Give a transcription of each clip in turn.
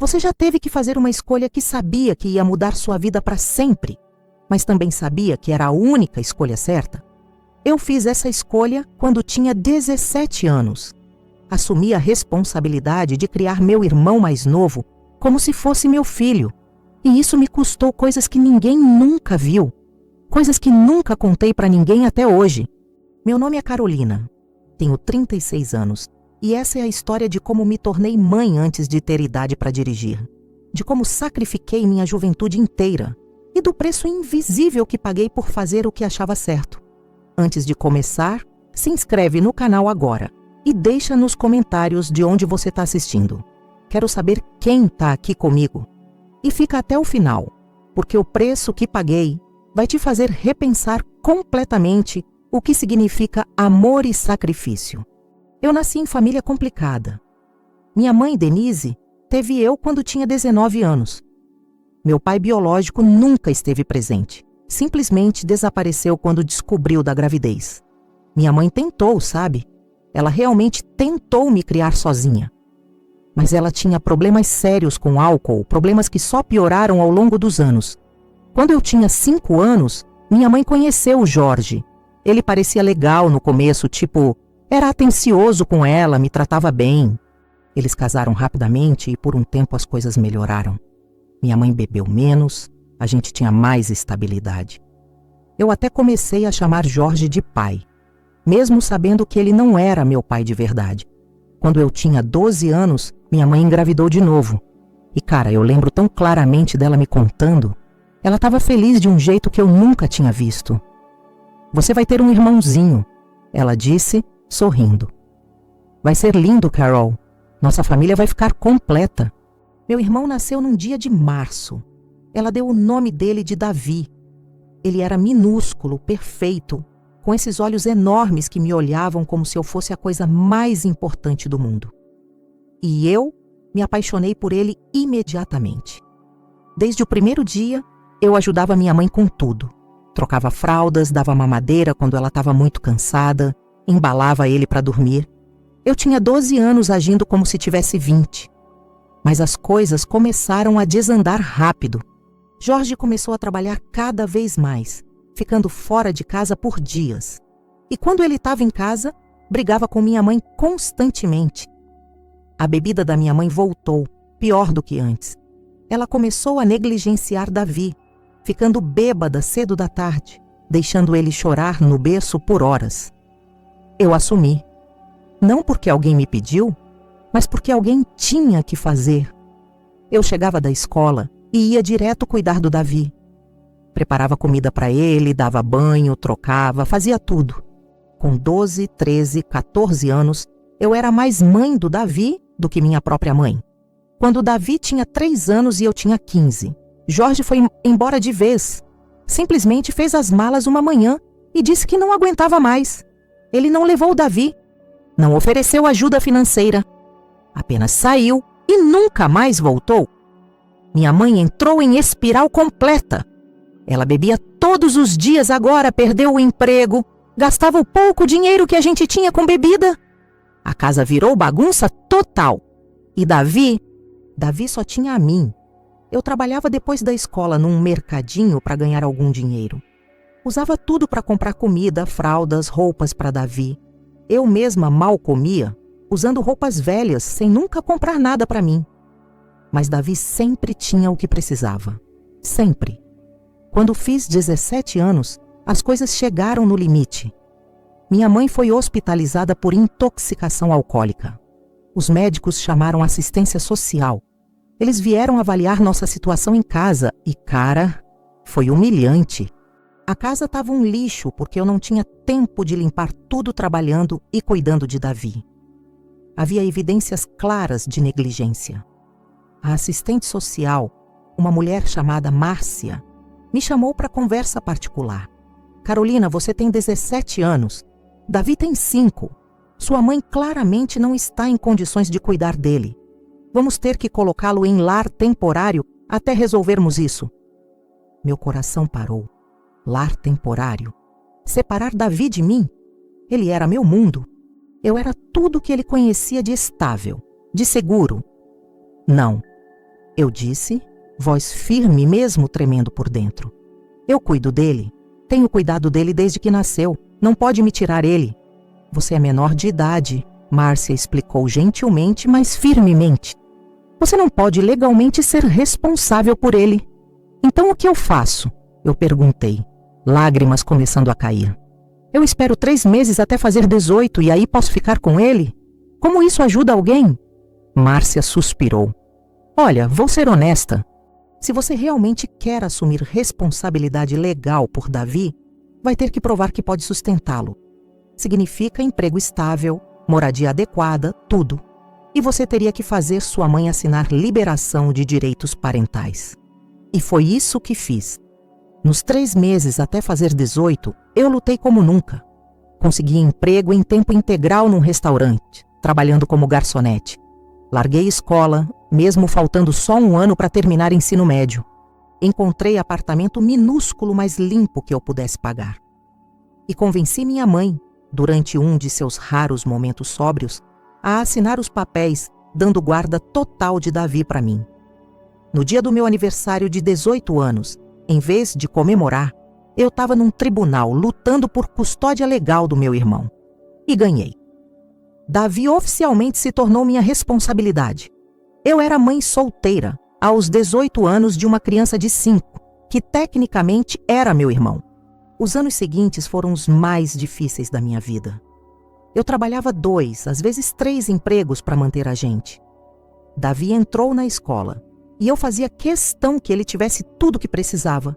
Você já teve que fazer uma escolha que sabia que ia mudar sua vida para sempre, mas também sabia que era a única escolha certa? Eu fiz essa escolha quando tinha 17 anos. Assumi a responsabilidade de criar meu irmão mais novo como se fosse meu filho. E isso me custou coisas que ninguém nunca viu. Coisas que nunca contei para ninguém até hoje. Meu nome é Carolina. Tenho 36 anos. E essa é a história de como me tornei mãe antes de ter idade para dirigir. De como sacrifiquei minha juventude inteira. E do preço invisível que paguei por fazer o que achava certo. Antes de começar, se inscreve no canal agora. E deixa nos comentários de onde você está assistindo. Quero saber quem está aqui comigo. E fica até o final, porque o preço que paguei vai te fazer repensar completamente o que significa amor e sacrifício. Eu nasci em família complicada. Minha mãe, Denise, teve eu quando tinha 19 anos. Meu pai biológico nunca esteve presente. Simplesmente desapareceu quando descobriu da gravidez. Minha mãe tentou, sabe? Ela realmente tentou me criar sozinha. Mas ela tinha problemas sérios com álcool, problemas que só pioraram ao longo dos anos. Quando eu tinha 5 anos, minha mãe conheceu o Jorge. Ele parecia legal no começo, era atencioso com ela, me tratava bem. Eles casaram rapidamente e por um tempo as coisas melhoraram. Minha mãe bebeu menos, a gente tinha mais estabilidade. Eu até comecei a chamar Jorge de pai, mesmo sabendo que ele não era meu pai de verdade. Quando eu tinha 12 anos, minha mãe engravidou de novo. E cara, eu lembro tão claramente dela me contando. Ela estava feliz de um jeito que eu nunca tinha visto. Você vai ter um irmãozinho, ela disse, sorrindo. Vai ser lindo, Carol. Nossa família vai ficar completa. Meu irmão nasceu num dia de março. Ela deu o nome dele de Davi. Ele era minúsculo, perfeito, com esses olhos enormes que me olhavam como se eu fosse a coisa mais importante do mundo. E eu me apaixonei por ele imediatamente. Desde o primeiro dia, eu ajudava minha mãe com tudo. Trocava fraldas, dava mamadeira quando ela estava muito cansada, embalava ele para dormir. Eu tinha 12 anos agindo como se tivesse 20. Mas as coisas começaram a desandar rápido. Jorge começou a trabalhar cada vez mais, ficando fora de casa por dias. E quando ele estava em casa, brigava com minha mãe constantemente. A bebida da minha mãe voltou, pior do que antes. Ela começou a negligenciar Davi, ficando bêbada cedo da tarde, deixando ele chorar no berço por horas. Eu assumi. Não porque alguém me pediu, mas porque alguém tinha que fazer. Eu chegava da escola e ia direto cuidar do Davi. Preparava comida para ele, dava banho, trocava, fazia tudo. Com 12, 13, 14 anos, eu era mais mãe do Davi do que minha própria mãe. Quando o Davi tinha 3 anos e eu tinha 15, Jorge foi embora de vez. Simplesmente fez as malas uma manhã e disse que não aguentava mais. Ele não levou o Davi, não ofereceu ajuda financeira. Apenas saiu e nunca mais voltou. Minha mãe entrou em espiral completa. Ela bebia todos os dias, agora perdeu o emprego, gastava o pouco dinheiro que a gente tinha com bebida. A casa virou bagunça total. E Davi só tinha a mim. Eu trabalhava depois da escola num mercadinho para ganhar algum dinheiro. Usava tudo para comprar comida, fraldas, roupas para Davi. Eu mesma mal comia, usando roupas velhas, sem nunca comprar nada para mim. Mas Davi sempre tinha o que precisava. Sempre. Quando fiz 17 anos, as coisas chegaram no limite. Minha mãe foi hospitalizada por intoxicação alcoólica. Os médicos chamaram assistência social. Eles vieram avaliar nossa situação em casa e, cara, foi humilhante. A casa estava um lixo porque eu não tinha tempo de limpar tudo trabalhando e cuidando de Davi. Havia evidências claras de negligência. A assistente social, uma mulher chamada Márcia, me chamou para conversa particular. Carolina, você tem 17 anos. Davi tem 5. Sua mãe claramente não está em condições de cuidar dele. Vamos ter que colocá-lo em lar temporário até resolvermos isso. Meu coração parou. Lar temporário? Separar Davi de mim? Ele era meu mundo. Eu era tudo que ele conhecia de estável, de seguro. Não. Eu disse, voz firme mesmo tremendo por dentro. Eu cuido dele. Tenho cuidado dele desde que nasceu. Não pode me tirar ele. Você é menor de idade, Márcia explicou gentilmente, mas firmemente. Você não pode legalmente ser responsável por ele. Então o que eu faço? Eu perguntei, lágrimas começando a cair. Eu espero 3 meses até fazer 18 e aí posso ficar com ele? Como isso ajuda alguém? Márcia suspirou. Olha, vou ser honesta. Se você realmente quer assumir responsabilidade legal por Davi, vai ter que provar que pode sustentá-lo. Significa emprego estável, moradia adequada, tudo. E você teria que fazer sua mãe assinar liberação de direitos parentais. E foi isso que fiz. Nos 3 meses até fazer 18, eu lutei como nunca. Consegui emprego em tempo integral num restaurante, trabalhando como garçonete. Larguei escola, mesmo faltando só 1 ano para terminar ensino médio. Encontrei apartamento minúsculo, mas limpo que eu pudesse pagar. E convenci minha mãe, durante um de seus raros momentos sóbrios, a assinar os papéis, dando guarda total de Davi para mim. No dia do meu aniversário de 18 anos, em vez de comemorar, eu estava num tribunal lutando por custódia legal do meu irmão. E ganhei. Davi oficialmente se tornou minha responsabilidade. Eu era mãe solteira, aos 18 anos de uma criança de 5, que tecnicamente era meu irmão. Os anos seguintes foram os mais difíceis da minha vida. Eu trabalhava 2, às vezes 3 empregos para manter a gente. Davi entrou na escola e eu fazia questão que ele tivesse tudo o que precisava.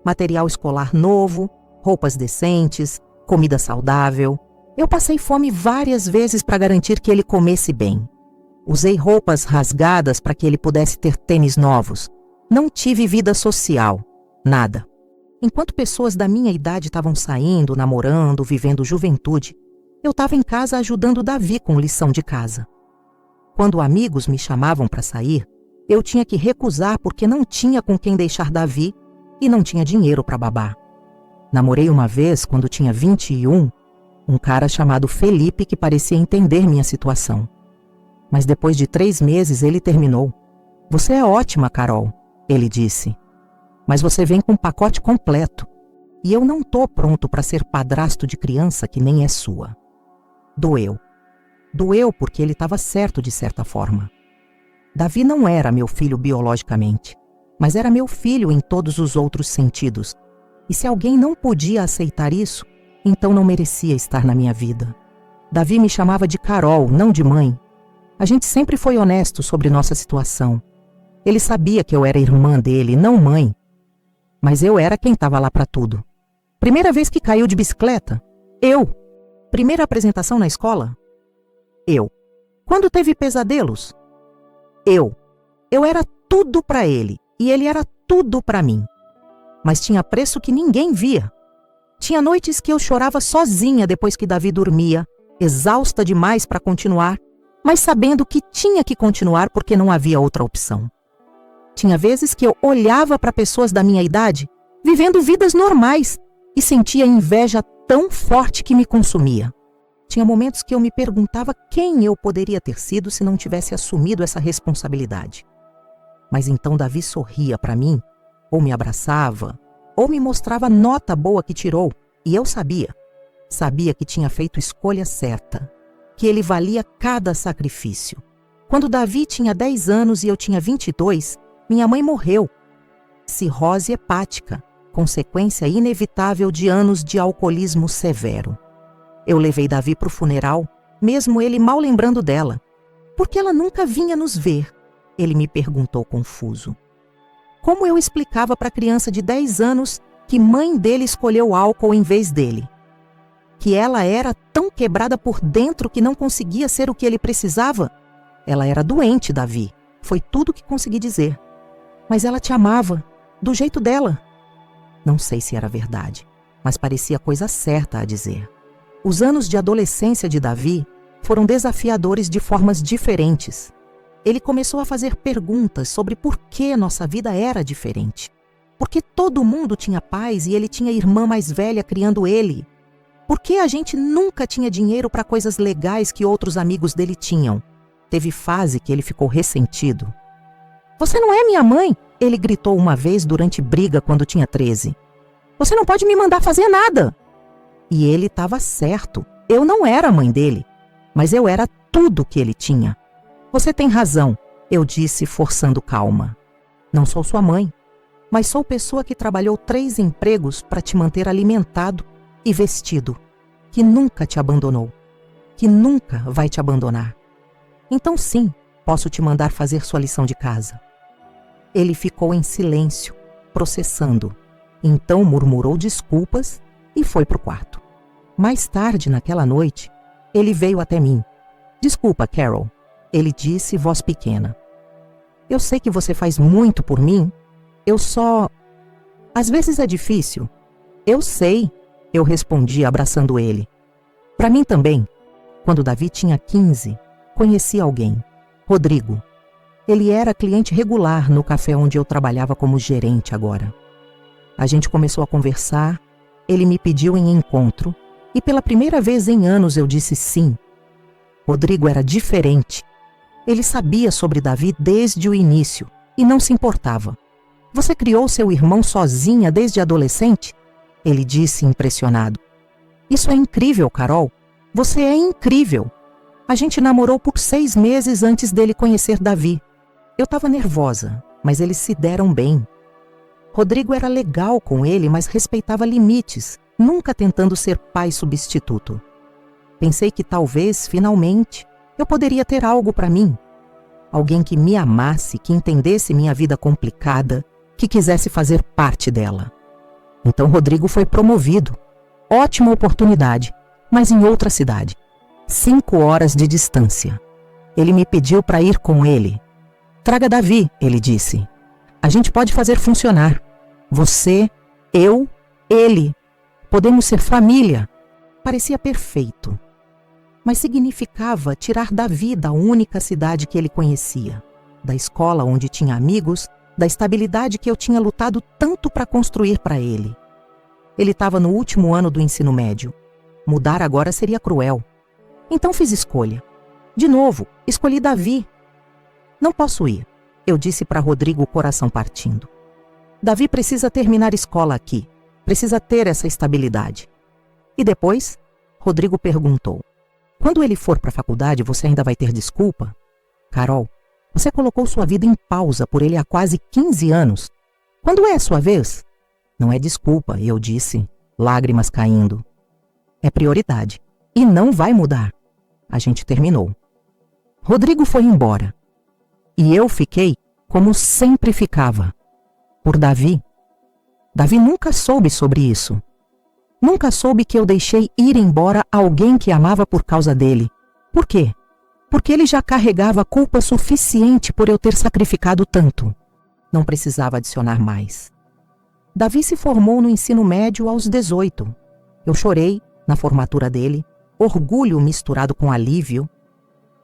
Material escolar novo, roupas decentes, comida saudável. Eu passei fome várias vezes para garantir que ele comesse bem. Usei roupas rasgadas para que ele pudesse ter tênis novos. Não tive vida social, nada. Enquanto pessoas da minha idade estavam saindo, namorando, vivendo juventude, eu estava em casa ajudando Davi com lição de casa. Quando amigos me chamavam para sair, eu tinha que recusar porque não tinha com quem deixar Davi e não tinha dinheiro para babar. Namorei uma vez, quando tinha 21, um cara chamado Felipe que parecia entender minha situação. Mas depois de 3 meses ele terminou. Você é ótima, Carol, ele disse. Mas você vem com um pacote completo. E eu não tô pronto para ser padrasto de criança que nem é sua. Doeu. Doeu porque ele estava certo de certa forma. Davi não era meu filho biologicamente, mas era meu filho em todos os outros sentidos. E se alguém não podia aceitar isso, então não merecia estar na minha vida. Davi me chamava de Carol, não de mãe. A gente sempre foi honesto sobre nossa situação. Ele sabia que eu era irmã dele, não mãe. Mas eu era quem estava lá para tudo. Primeira vez que caiu de bicicleta? Eu. Primeira apresentação na escola? Eu. Quando teve pesadelos? Eu. Eu era tudo para ele e ele era tudo para mim. Mas tinha preço que ninguém via. Tinha noites que eu chorava sozinha depois que Davi dormia, exausta demais para continuar, mas sabendo que tinha que continuar porque não havia outra opção. Tinha vezes que eu olhava para pessoas da minha idade, vivendo vidas normais, e sentia inveja tão forte que me consumia. Tinha momentos que eu me perguntava quem eu poderia ter sido se não tivesse assumido essa responsabilidade. Mas então Davi sorria para mim, ou me abraçava, ou me mostrava a nota boa que tirou, e eu sabia. Sabia que tinha feito escolha certa, que ele valia cada sacrifício. Quando Davi tinha 10 anos e eu tinha 22, minha mãe morreu. Cirrose hepática, consequência inevitável de anos de alcoolismo severo. Eu levei Davi para o funeral, mesmo ele mal lembrando dela. Por que ela nunca vinha nos ver? Ele me perguntou confuso. Como eu explicava para a criança de 10 anos que mãe dele escolheu álcool em vez dele? Que ela era tão quebrada por dentro que não conseguia ser o que ele precisava? Ela era doente, Davi. Foi tudo que consegui dizer. Mas ela te amava, do jeito dela. Não sei se era verdade, mas parecia a coisa certa a dizer. Os anos de adolescência de Davi foram desafiadores de formas diferentes. Ele começou a fazer perguntas sobre por que nossa vida era diferente. Por que todo mundo tinha pais e ele tinha irmã mais velha criando ele? Por que a gente nunca tinha dinheiro para coisas legais que outros amigos dele tinham? Teve fase que ele ficou ressentido. Você não é minha mãe, ele gritou uma vez durante briga quando tinha 13. Você não pode me mandar fazer nada. E ele estava certo. Eu não era a mãe dele, mas eu era tudo que ele tinha. Você tem razão, eu disse, forçando calma. Não sou sua mãe, mas sou pessoa que trabalhou 3 empregos para te manter alimentado e vestido, que nunca te abandonou, que nunca vai te abandonar. Então sim, posso te mandar fazer sua lição de casa. Ele ficou em silêncio, processando. Então murmurou desculpas e foi para o quarto. Mais tarde, naquela noite, ele veio até mim. Desculpa, Carol, ele disse, voz pequena. Eu sei que você faz muito por mim. Às vezes é difícil. Eu sei, eu respondi abraçando ele. Para mim também. Quando Davi tinha 15, conheci alguém, Rodrigo. Ele era cliente regular no café onde eu trabalhava como gerente agora. A gente começou a conversar, ele me pediu em encontro e pela primeira vez em anos eu disse sim. Rodrigo era diferente. Ele sabia sobre Davi desde o início e não se importava. Você criou seu irmão sozinha desde adolescente? Ele disse impressionado. Isso é incrível, Carol. Você é incrível. A gente namorou por 6 meses antes dele conhecer Davi. Eu estava nervosa, mas eles se deram bem. Rodrigo era legal com ele, mas respeitava limites, nunca tentando ser pai substituto. Pensei que talvez, finalmente, eu poderia ter algo para mim. Alguém que me amasse, que entendesse minha vida complicada, que quisesse fazer parte dela. Então Rodrigo foi promovido. Ótima oportunidade, mas em outra cidade. 5 horas de distância. Ele me pediu para ir com ele. Traga Davi, ele disse. A gente pode fazer funcionar. Você, eu, ele. Podemos ser família. Parecia perfeito. Mas significava tirar Davi da única cidade que ele conhecia, da escola onde tinha amigos, da estabilidade que eu tinha lutado tanto para construir para ele. Ele estava no último ano do ensino médio. Mudar agora seria cruel. Então fiz escolha. De novo, escolhi Davi. Não posso ir, eu disse para Rodrigo, o coração partindo. Davi precisa terminar escola aqui. Precisa ter essa estabilidade. E depois, Rodrigo perguntou. Quando ele for para a faculdade, você ainda vai ter desculpa? Carol, você colocou sua vida em pausa por ele há quase 15 anos. Quando é a sua vez? Não é desculpa, eu disse, lágrimas caindo. É prioridade. E não vai mudar. A gente terminou. Rodrigo foi embora. E eu fiquei como sempre ficava. Por Davi. Davi nunca soube sobre isso. Nunca soube que eu deixei ir embora alguém que amava por causa dele. Por quê? Porque ele já carregava culpa suficiente por eu ter sacrificado tanto. Não precisava adicionar mais. Davi se formou no ensino médio aos 18. Eu chorei na formatura dele, orgulho misturado com alívio.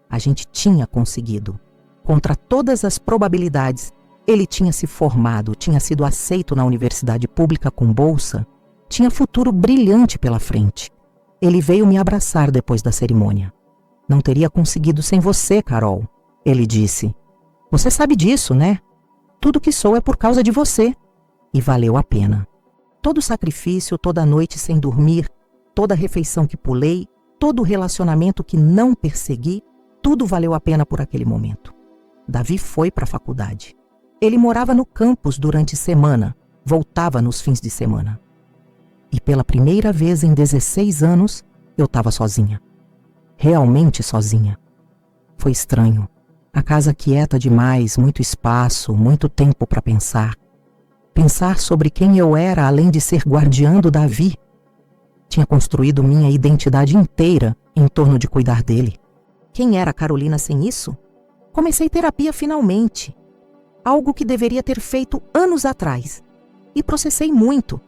A gente tinha conseguido. Contra todas as probabilidades, ele tinha se formado, tinha sido aceito na universidade pública com bolsa, tinha futuro brilhante pela frente. Ele veio me abraçar depois da cerimônia. Não teria conseguido sem você, Carol, ele disse. Você sabe disso, né? Tudo que sou é por causa de você. E valeu a pena. Todo sacrifício, toda noite sem dormir, toda refeição que pulei, todo relacionamento que não persegui, tudo valeu a pena por aquele momento. Davi foi para a faculdade. Ele morava no campus durante a semana, voltava nos fins de semana. E pela primeira vez em 16 anos, eu estava sozinha. Realmente sozinha. Foi estranho. A casa quieta demais, muito espaço, muito tempo para pensar. Pensar sobre quem eu era além de ser guardiã do Davi. Tinha construído minha identidade inteira em torno de cuidar dele. Quem era Carolina sem isso? Comecei terapia finalmente. Algo que deveria ter feito anos atrás. E processei muito.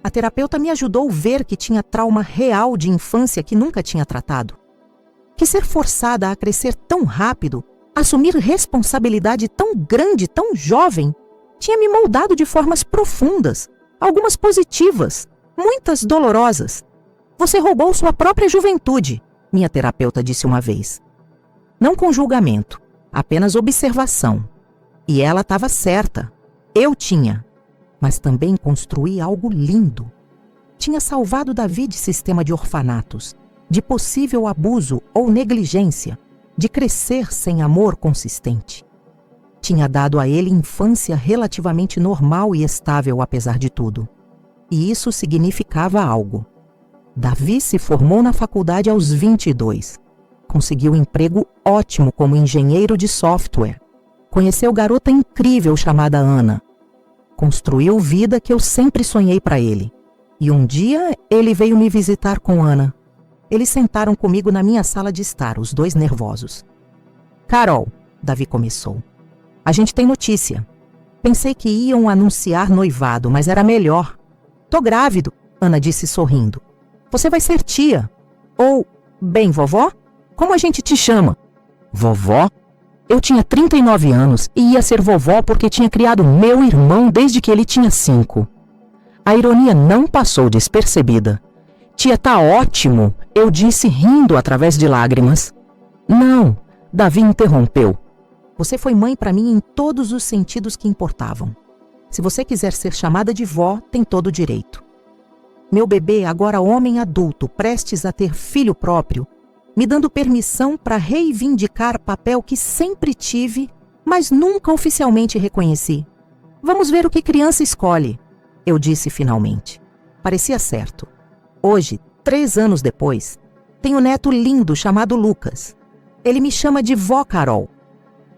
A terapeuta me ajudou a ver que tinha trauma real de infância que nunca tinha tratado. Que ser forçada a crescer tão rápido, assumir responsabilidade tão grande, tão jovem, tinha me moldado de formas profundas, algumas positivas, muitas dolorosas. Você roubou sua própria juventude, minha terapeuta disse uma vez. Não com julgamento, apenas observação. E ela estava certa. Eu tinha. Mas também construí algo lindo. Tinha salvado Davi de sistema de orfanatos, de possível abuso ou negligência, de crescer sem amor consistente. Tinha dado a ele infância relativamente normal e estável apesar de tudo. E isso significava algo. Davi se formou na faculdade aos 22. Conseguiu um emprego ótimo como engenheiro de software. Conheceu garota incrível chamada Ana. Construiu vida que eu sempre sonhei para ele. E um dia ele veio me visitar com Ana. Eles sentaram comigo na minha sala de estar, os dois nervosos. Carol, Davi começou. A gente tem notícia. Pensei que iam anunciar noivado, mas era melhor. Tô grávido, Ana disse sorrindo. Você vai ser tia. Ou, bem, vovó? Como a gente te chama? Vovó? Eu tinha 39 anos e ia ser vovó porque tinha criado meu irmão desde que ele tinha 5. A ironia não passou despercebida. Tia, tá ótimo, eu disse rindo através de lágrimas. Não, Davi interrompeu. Você foi mãe para mim em todos os sentidos que importavam. Se você quiser ser chamada de vó, tem todo o direito. Meu bebê, agora homem adulto, prestes a ter filho próprio, me dando permissão para reivindicar papel que sempre tive, mas nunca oficialmente reconheci. Vamos ver o que criança escolhe, eu disse finalmente. Parecia certo. Hoje, 3 anos depois, tenho um neto lindo chamado Lucas. Ele me chama de vó Carol.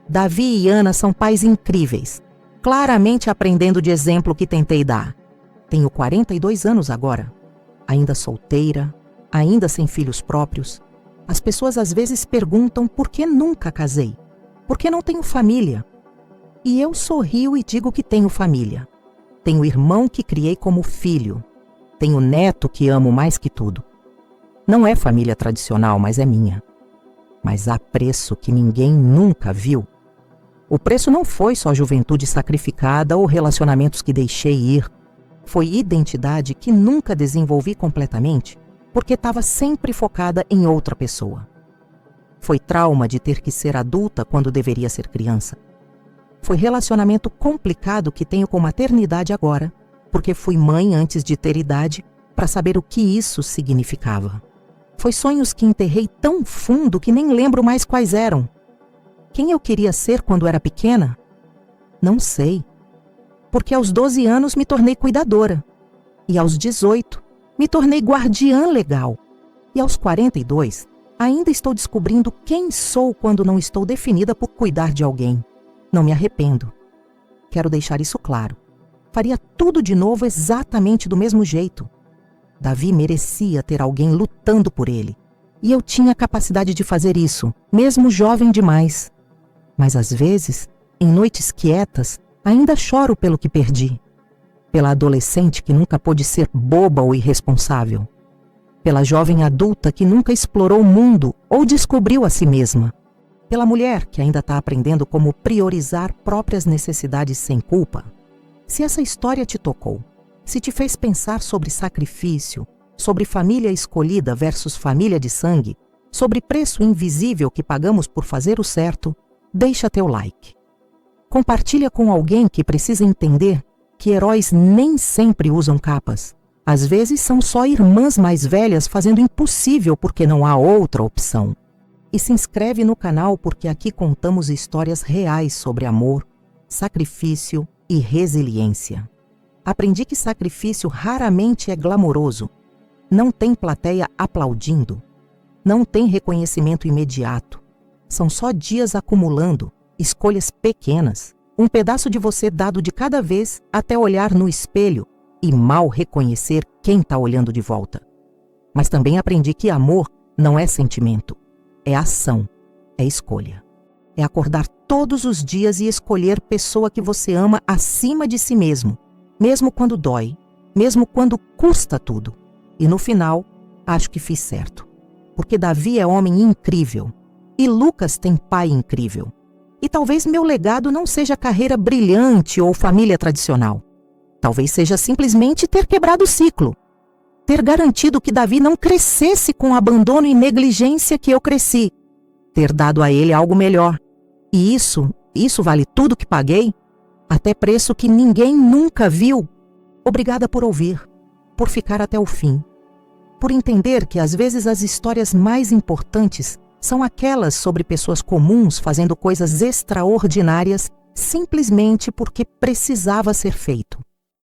Davi e Ana são pais incríveis, claramente aprendendo de exemplo que tentei dar. Tenho 42 anos agora, ainda solteira, ainda sem filhos próprios. As pessoas às vezes perguntam por que nunca casei, por que não tenho família. E eu sorrio e digo que tenho família. Tenho irmão que criei como filho. Tenho neto que amo mais que tudo. Não é família tradicional, mas é minha. Mas há preço que ninguém nunca viu. O preço não foi só juventude sacrificada ou relacionamentos que deixei ir. Foi identidade que nunca desenvolvi completamente, porque estava sempre focada em outra pessoa. Foi trauma de ter que ser adulta quando deveria ser criança. Foi relacionamento complicado que tenho com maternidade agora, porque fui mãe antes de ter idade para saber o que isso significava. Foi sonhos que enterrei tão fundo que nem lembro mais quais eram. Quem eu queria ser quando era pequena? Não sei. Porque aos 12 anos me tornei cuidadora. E aos 18, me tornei guardiã legal. E aos 42, ainda estou descobrindo quem sou quando não estou definida por cuidar de alguém. Não me arrependo. Quero deixar isso claro. Faria tudo de novo exatamente do mesmo jeito. Davi merecia ter alguém lutando por ele. E eu tinha a capacidade de fazer isso, mesmo jovem demais. Mas às vezes, em noites quietas, ainda choro pelo que perdi. Pela adolescente que nunca pôde ser boba ou irresponsável. Pela jovem adulta que nunca explorou o mundo ou descobriu a si mesma. Pela mulher que ainda está aprendendo como priorizar próprias necessidades sem culpa. Se essa história te tocou, se te fez pensar sobre sacrifício, sobre família escolhida versus família de sangue, sobre preço invisível que pagamos por fazer o certo, deixa teu like. Compartilha com alguém que precisa entender que heróis nem sempre usam capas. Às vezes são só irmãs mais velhas fazendo o impossível porque não há outra opção. E se inscreve no canal porque aqui contamos histórias reais sobre amor, sacrifício e resiliência. Aprendi que sacrifício raramente é glamouroso. Não tem plateia aplaudindo. Não tem reconhecimento imediato. São só dias acumulando, escolhas pequenas, um pedaço de você dado de cada vez até olhar no espelho e mal reconhecer quem está olhando de volta. Mas também aprendi que amor não é sentimento, é ação, é escolha. É acordar todos os dias e escolher pessoa que você ama acima de si mesmo, mesmo quando dói, mesmo quando custa tudo. E no final, acho que fiz certo. Porque Davi é homem incrível. E Lucas tem pai incrível. E talvez meu legado não seja carreira brilhante ou família tradicional. Talvez seja simplesmente ter quebrado o ciclo. Ter garantido que Davi não crescesse com o abandono e negligência que eu cresci. Ter dado a ele algo melhor. E isso Isso vale tudo que paguei? Até preço que ninguém nunca viu? Obrigada por ouvir, por ficar até o fim, por entender que às vezes as histórias mais importantes são aquelas sobre pessoas comuns fazendo coisas extraordinárias simplesmente porque precisava ser feito.